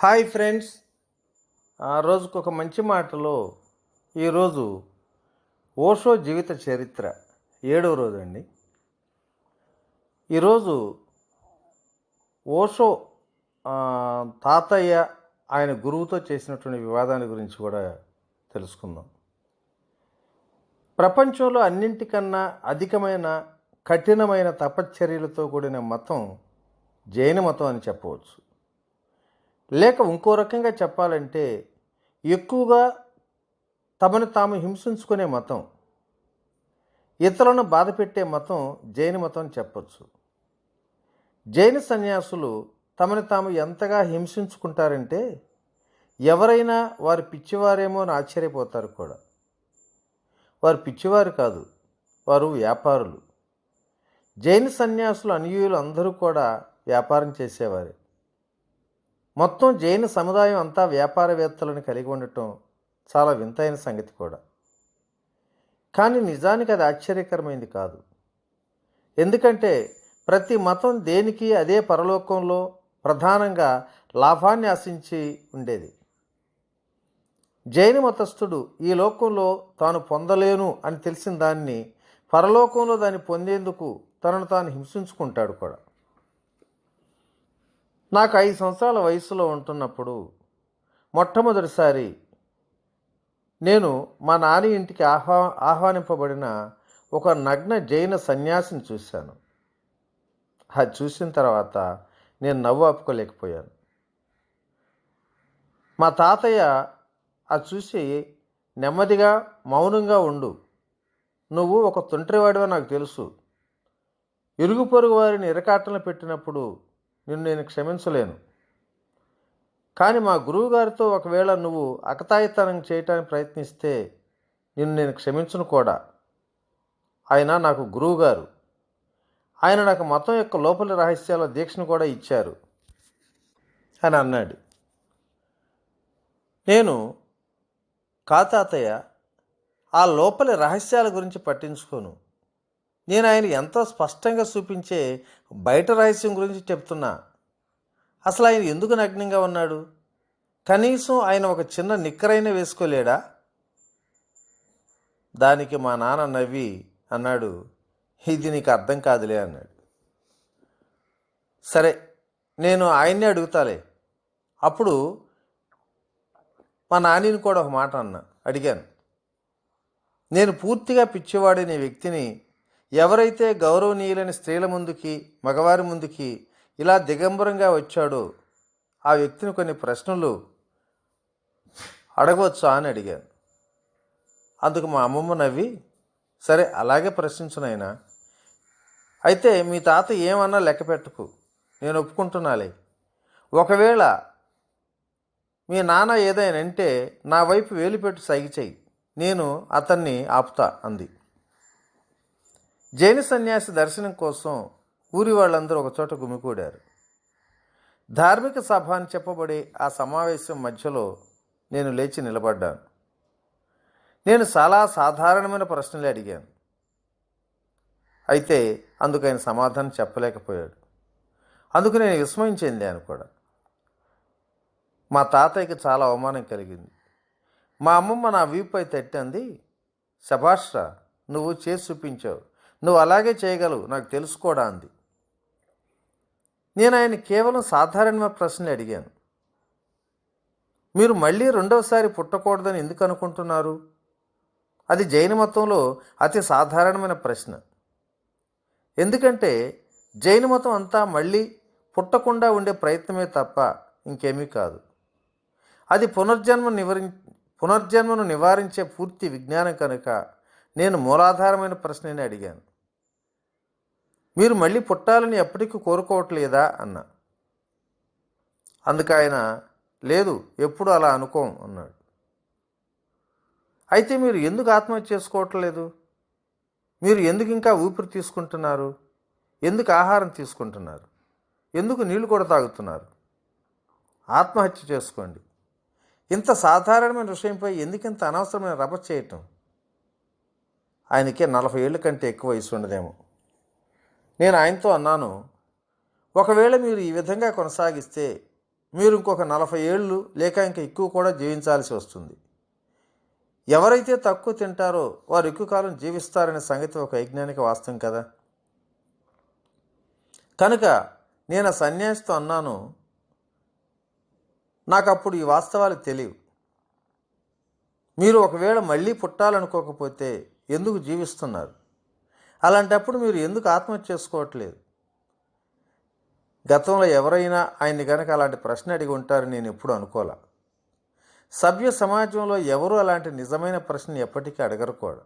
Hi friends, రోజుకు ఒక మంచి మాటలో ఈరోజు ఓషో జీవిత చరిత్ర 7వ రోజు అండి. ఈరోజు ఓషో తాతయ్య ఆయన గురువుతో చేసినటువంటి వివాదాన్ని గురించి కూడా తెలుసుకుందాం. ప్రపంచంలో అన్నింటికన్నా అధికమైన కఠినమైన తపశ్చర్యలతో కూడిన మతం జైన మతం అని చెప్పవచ్చు. లేక ఇంకో రకంగా చెప్పాలంటే ఎక్కువగా తమను తాము హింసించుకునే మతం, ఇతరులను బాధ పెట్టే మతం జైన మతం అని చెప్పచ్చు. జైన సన్యాసులు తమను తాము ఎంతగా హింసించుకుంటారంటే ఎవరైనా వారు పిచ్చివారేమో అని ఆశ్చర్యపోతారు కూడా. వారు పిచ్చివారు కాదు, వారు వ్యాపారులు. జైన సన్యాసులు అనుయూయులు అందరూ కూడా వ్యాపారం చేసేవారే. మొత్తం జైన సముదాయం అంతా వ్యాపారవేత్తలను కలిగి ఉండటం చాలా వింతైన సంగతి కూడా. కానీ నిజానికి అది ఆశ్చర్యకరమైంది కాదు. ఎందుకంటే ప్రతి మతం దేనికి అదే పరలోకంలో ప్రధానంగా లాభాన్ని ఆశించి ఉండేది. జైన మతస్థుడు ఈ లోకంలో తాను పొందలేను అని తెలిసిన దాన్ని పరలోకంలో దాన్ని పొందేందుకు తనను తాను హింసించుకుంటాడు కూడా. నాకు 5 సంవత్సరాల వయసులో ఉంటున్నప్పుడు మొట్టమొదటిసారి నేను మా నాని ఇంటికి ఆహ్వానింపబడిన ఒక నగ్న జైన సన్యాసిని చూశాను. అది చూసిన తర్వాత నేను నవ్వు ఆపుకోలేకపోయాను. మా తాతయ్య అది చూసి నెమ్మదిగా మౌనంగా ఉండు, నువ్వు ఒక తుంట్రివాడివో నాకు తెలుసు. ఇరుగు పొరుగు వారిని ఇరకాటంలో పెట్టినప్పుడు నిన్ను నేను క్షమించలేను. కానీ మా గురువుగారితో ఒకవేళ నువ్వు అకతాయితనం చేయటానికి ప్రయత్నిస్తే నిన్ను నేను క్షమించను కూడా. ఆయన నాకు గురువుగారు. ఆయన నాకు మతం యొక్క లోపలి రహస్యాల దీక్షను కూడా ఇచ్చారు అని అన్నాడు. నేను తాతయ్య, ఆ లోపలి రహస్యాల గురించి పట్టించుకోను. నేను ఆయన ఎంతో స్పష్టంగా చూపించే బయట రహస్యం గురించి చెప్తున్నా. అసలు ఆయన ఎందుకు నగ్నంగా ఉన్నాడు? కనీసం ఆయన ఒక చిన్న నిక్కరైనా వేసుకోలేడా? దానికి మా నాన్న నవ్వి అన్నాడు, ఇది నీకు అర్థం కాదులే అన్నాడు. సరే, నేను ఆయన్నే అడుగుతాలే. అప్పుడు మా నానిని కూడా ఒక మాట అడిగాను. నేను పూర్తిగా పిచ్చివాడిన వ్యక్తిని ఎవరైతే గౌరవనీయులైన స్త్రీల ముందుకి, మగవారి ముందుకి ఇలా దిగంబరంగా వచ్చాడో ఆ వ్యక్తిని కొన్ని ప్రశ్నలు అడగవచ్చా అని అడిగాను. అందుకు మా అమ్మమ్మ నవ్వి, సరే అలాగే ప్రశ్నించునైనా. అయితే మీ తాత ఏమన్నా లెక్క పెట్టుకు, నేను ఒప్పుకుంటున్నాలే. ఒకవేళ మీ నాన్న ఏదైనా అంటే నా వైపు వేలుపెట్టు సైగ చెయ్యి, నేను అతన్ని ఆపుతా అంది. జైన సన్యాసి దర్శనం కోసం ఊరి వాళ్ళందరూ ఒకచోట గుమికూడారు. ధార్మిక సభ అని చెప్పబడే ఆ సమావేశం మధ్యలో నేను లేచి నిలబడ్డాను. నేను చాలా సాధారణమైన ప్రశ్నలు అడిగాను. అయితే అందుకు ఆయన సమాధానం చెప్పలేకపోయాడు. అందుకు నేను విస్మయం చెందాను కూడా. మా తాతయ్యకి చాలా అవమానం కలిగింది. మా అమ్మమ్మ నా వీపుపై తట్టింది, శభాష్రా, నువ్వు చేసి చూపించావు, నువ్వు అలాగే చేయగలవు, నాకు తెలుసుకోడా అంది. నేను ఆయన కేవలం సాధారణమైన ప్రశ్నలు అడిగాను. మీరు మళ్ళీ రెండవసారి పుట్టకూడదని ఎందుకు అనుకుంటున్నారు? అది జైన మతంలో అతి సాధారణమైన ప్రశ్న. ఎందుకంటే జైన మతం అంతా మళ్ళీ పుట్టకుండా ఉండే ప్రయత్నమే తప్ప ఇంకేమీ కాదు. అది పునర్జన్మను నివారించే పూర్తి విజ్ఞానం కనుక నేను మూలాధారమైన ప్రశ్నని అడిగాను. మీరు మళ్ళీ పుట్టాలని ఎప్పటికీ కోరుకోవట్లేదా అన్నా. అందుకు ఆయన, లేదు, ఎప్పుడు అలా అనుకోం అన్నాడు. అయితే మీరు ఎందుకు ఆత్మహత్య చేసుకోవట్లేదు? మీరు ఎందుకు ఇంకా ఊపిరి తీసుకుంటున్నారు? ఎందుకు ఆహారం తీసుకుంటున్నారు? ఎందుకు నీళ్లు కూడా తాగుతున్నారు? ఆత్మహత్య చేసుకోండి. ఇంత సాధారణమైన విషయంపై ఎందుకింత అనవసరమైన రభ చేయటం? ఆయనకే 40 ఏళ్ళ కంటే ఎక్కువ వయసు ఉండదేమో. నేను ఆయనతో అన్నాను, ఒకవేళ మీరు ఈ విధంగా కొనసాగిస్తే మీరు ఇంకొక 40 ఏళ్ళు లేక ఇంకా ఎక్కువ కూడా జీవించాల్సి వస్తుంది. ఎవరైతే తక్కువ తింటారో వారు ఎక్కువ కాలం జీవిస్తారనే సంగతి ఒక వైజ్ఞానిక వాస్తవం కదా. కనుక నేను ఆ సన్యాసితో అన్నాను, నాకు అప్పుడు ఈ వాస్తవాలు తెలియవు. మీరు ఒకవేళ మళ్ళీ పుట్టాలనుకోకపోతే ఎందుకు జీవిస్తున్నారు? అలాంటప్పుడు మీరు ఎందుకు ఆత్మహత్య చేసుకోవట్లేదు? గతంలో ఎవరైనా ఆయన్ని కనుక అలాంటి ప్రశ్న అడిగి ఉంటారని నేను ఎప్పుడు అనుకోలే. సభ్య సమాజంలో ఎవరు అలాంటి నిజమైన ప్రశ్న ఎప్పటికీ అడగరు కూడా.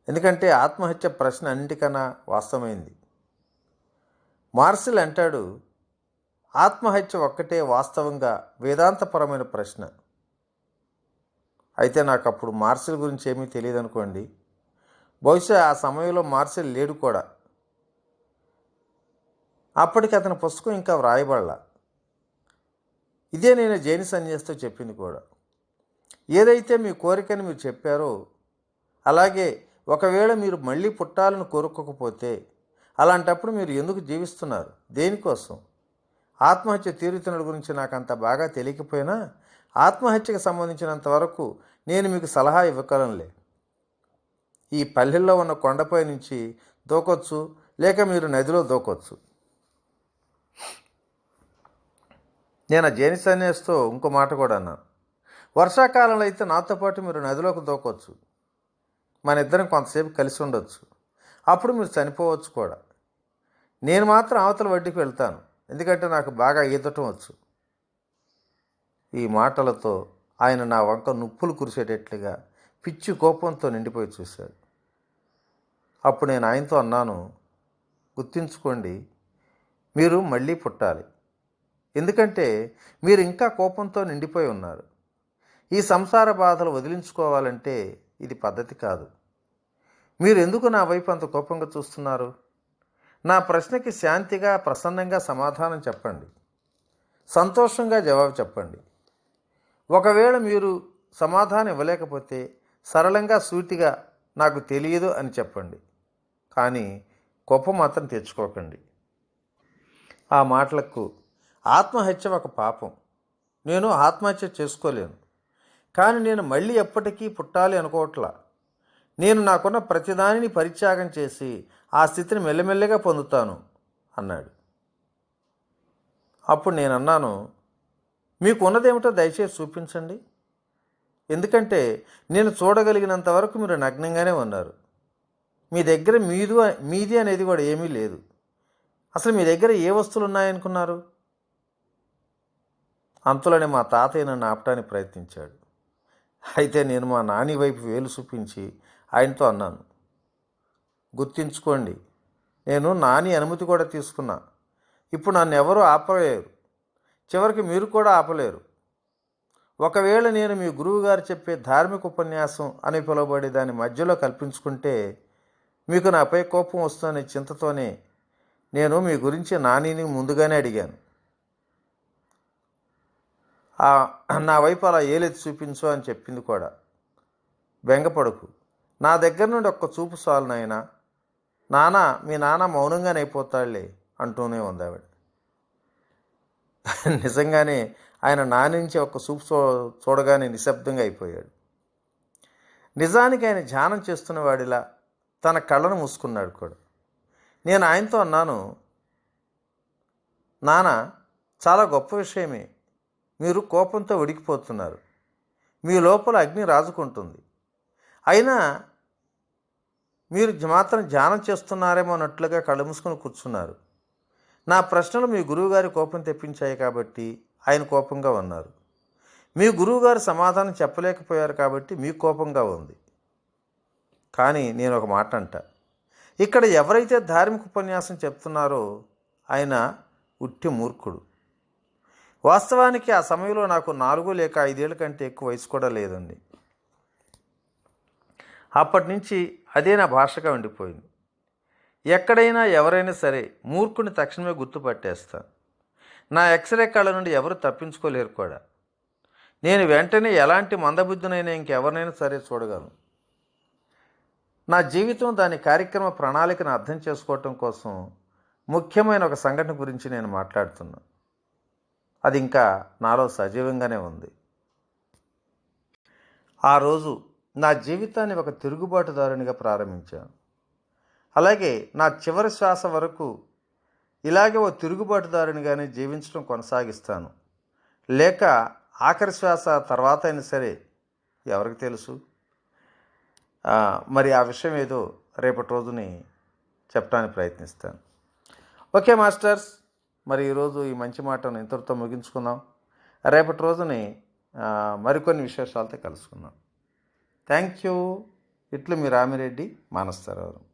ఎందుకంటే ఆత్మహత్య ప్రశ్న అన్నిటికన్నా వాస్తవమైంది. మార్సిల్ అంటాడు, ఆత్మహత్య ఒక్కటే వాస్తవంగా వేదాంతపరమైన ప్రశ్న. అయితే నాకు అప్పుడు మార్సిల్ గురించి ఏమీ తెలియదు అనుకోండి. బహుశా ఆ సమయంలో మార్సిల్ లేడు కూడా. అప్పటికి అతని పుస్తకం ఇంకా వ్రాయబడలా. ఇదే నేను జైన సన్యాసితో చెప్పింది కూడా. ఏదైతే మీ కోరికని మీరు చెప్పారో అలాగే ఒకవేళ మీరు మళ్ళీ పుట్టాలని కోరుకోకపోతే అలాంటప్పుడు మీరు ఎందుకు జీవిస్తున్నారు? దేనికోసం? ఆత్మహత్య తీరుతున్న గురించి నాకు అంత బాగా తెలియకపోయినా ఆత్మహత్యకు సంబంధించినంత వరకు నేను మీకు సలహా ఇవ్వగలనులే. ఈ పల్లెల్లో ఉన్న కొండపై నుంచి దూకొచ్చు, లేక మీరు నదిలో దూకొచ్చు. నేను ఆ జైన సన్యాసితో ఇంకో మాట కూడా అన్నాను. వర్షాకాలంలో అయితే నాతో పాటు మీరు నదిలోకి దూకొచ్చు. మన ఇద్దరం కొంతసేపు కలిసి ఉండొచ్చు. అప్పుడు మీరు చనిపోవచ్చు కూడా. నేను మాత్రం అవతల వడ్డీకి వెళ్తాను, ఎందుకంటే నాకు బాగా ఈదటం వచ్చు. ఈ మాటలతో ఆయన నా వంక నుప్పులు కురిసేటట్లుగా పిచ్చి కోపంతో నిండిపోయి చూశాడు. అప్పుడు నేను ఆయనతో అన్నాను, గుర్తుంచుకోండి, మీరు మళ్ళీ పుట్టాలి. ఎందుకంటే మీరు ఇంకా కోపంతో నిండిపోయి ఉన్నారు. ఈ సంసార బాధలు వదిలించుకోవాలంటే ఇది పద్ధతి కాదు. మీరు ఎందుకు నా వైపు అంత కోపంగా చూస్తున్నారు? నా ప్రశ్నకి శాంతిగా ప్రసన్నంగా సమాధానం చెప్పండి. సంతోషంగా జవాబు చెప్పండి. ఒకవేళ మీరు సమాధానం ఇవ్వలేకపోతే సరళంగా సూటిగా నాకు తెలియదు అని చెప్పండి. కానీ కోపం మాత్రం తెచ్చుకోకండి. ఆ మాటలకు ఆత్మహత్య ఒక పాపం, నేను ఆత్మహత్య చేసుకోలేను, కానీ నేను మళ్ళీ ఎప్పటికీ పుట్టాలి అనుకోవట్లా. నేను నాకున్న ప్రతిదానిని పరిత్యాగం చేసి ఆ స్థితిని మెల్లమెల్లగా పొందుతాను అన్నాడు. అప్పుడు నేను అన్నాను, మీకు ఉన్నదేమిటో దయచేసి చూపించండి. ఎందుకంటే నేను చూడగలిగినంత వరకు మీరు నగ్నంగానే ఉన్నారు. మీ దగ్గర మీది అనేది కూడా ఏమీ లేదు. అసలు మీ దగ్గర ఏ వస్తువులు ఉన్నాయనుకున్నారు? అంతలోనే మా తాతయ్య నన్ను ఆపటానికి ప్రయత్నించాడు. అయితే నేను మా నాని వైపు వేలు చూపించి ఆయనతో అన్నాను, గుర్తుంచుకోండి, నేను నాని అనుమతి కూడా తీసుకున్నా. ఇప్పుడు నన్ను ఎవరూ ఆపలేరు, చివరికి మీరు కూడా ఆపలేరు. ఒకవేళ నేను మీ గురువుగారు చెప్పే ధార్మిక ఉపన్యాసం అని పిలువబడే దాని మధ్యలో కల్పించుకుంటే మీకు నాపై కోపం వస్తుందనే చింతతోనే నేను మీ గురించి నానిని ముందుగానే అడిగాను. నా వైపు అలా ఏలెత్తి చూపించు అని చెప్పింది కూడా. బెంగపడకు, నా దగ్గర నుండి ఒక్క చూపు చాలు నాయనా. మీ నాన్న మౌనంగానే అయిపోతాడులే అంటూనే ఉంది ఆవిడ. నిజంగానే ఆయన నాని నుంచి ఒక్క చూపు చూడగానే నిశ్శబ్దంగా అయిపోయాడు. నిజానికి ఆయన ధ్యానం చేస్తున్న వాడిలా తన కళ్ళను మూసుకున్నాడు కూడా. నేను ఆయనతో అన్నాను, నాన్న, చాలా గొప్ప విషయమే, మీరు కోపంతో ఉడికిపోతున్నారు. మీ లోపల అగ్ని రాజుకుంటుంది. అయినా మీరు మాత్రం ధ్యానం చేస్తున్నారేమో అన్నట్లుగా కళ్ళు మూసుకొని కూర్చున్నారు. నా ప్రశ్నలు మీ గురువుగారి కోపం తెప్పించాయి కాబట్టి ఆయన కోపంగా ఉన్నారు. మీ గురువుగారు సమాధానం చెప్పలేకపోయారు కాబట్టి మీకు కోపంగా ఉంది. కానీ నేను ఒక మాట అంట, ఇక్కడ ఎవరైతే ధార్మిక ఉపన్యాసం చెప్తున్నారో ఆయన ఉట్టి మూర్ఖుడు. వాస్తవానికి ఆ సమయంలో నాకు 4 లేక 5 ఏళ్ళ కంటే ఎక్కువ వయసు కూడా లేదండి. అప్పటి నుంచి అదే నా భాషగా ఉండిపోయింది. ఎక్కడైనా ఎవరైనా సరే మూర్ఖుని తక్షణమే గుర్తుపట్టేస్తాను. నా ఎక్స్రే కళ్ళ నుండి ఎవరు తప్పించుకోలేరు కూడా. నేను వెంటనే ఎలాంటి మందబుద్ధినైనా ఇంకెవరినైనా సరే చూడగలను. నా జీవితం దాని కార్యక్రమ ప్రణాళికను అర్థం చేసుకోవటం కోసం ముఖ్యమైన ఒక సంఘటన గురించి నేను మాట్లాడుతున్నాను. అది ఇంకా నాలో సజీవంగానే ఉంది. ఆ రోజు నా జీవితాన్ని ఒక తిరుగుబాటుదారునిగా ప్రారంభించాను. అలాగే నా చివరి శ్వాస వరకు ఇలాగే ఓ తిరుగుబాటుదారునిగానే జీవించడం కొనసాగిస్తాను. లేక ఆఖరి శ్వాస తర్వాత అయినా సరే ఎవరికి తెలుసు. మరి ఆ విషయం ఏదో రేపటి రోజుని చెప్పడానికి ప్రయత్నిస్తాను. ఓకే మాస్టర్స్, మరి ఈరోజు ఈ మంచి మాటను ఇంతటితో ముగించుకుందాం. రేపటి రోజుని మరికొన్ని విశేషాలతో కలుసుకుందాం. Thank you. ఇట్లు మీ రామిరెడ్డి మానసరోవరం.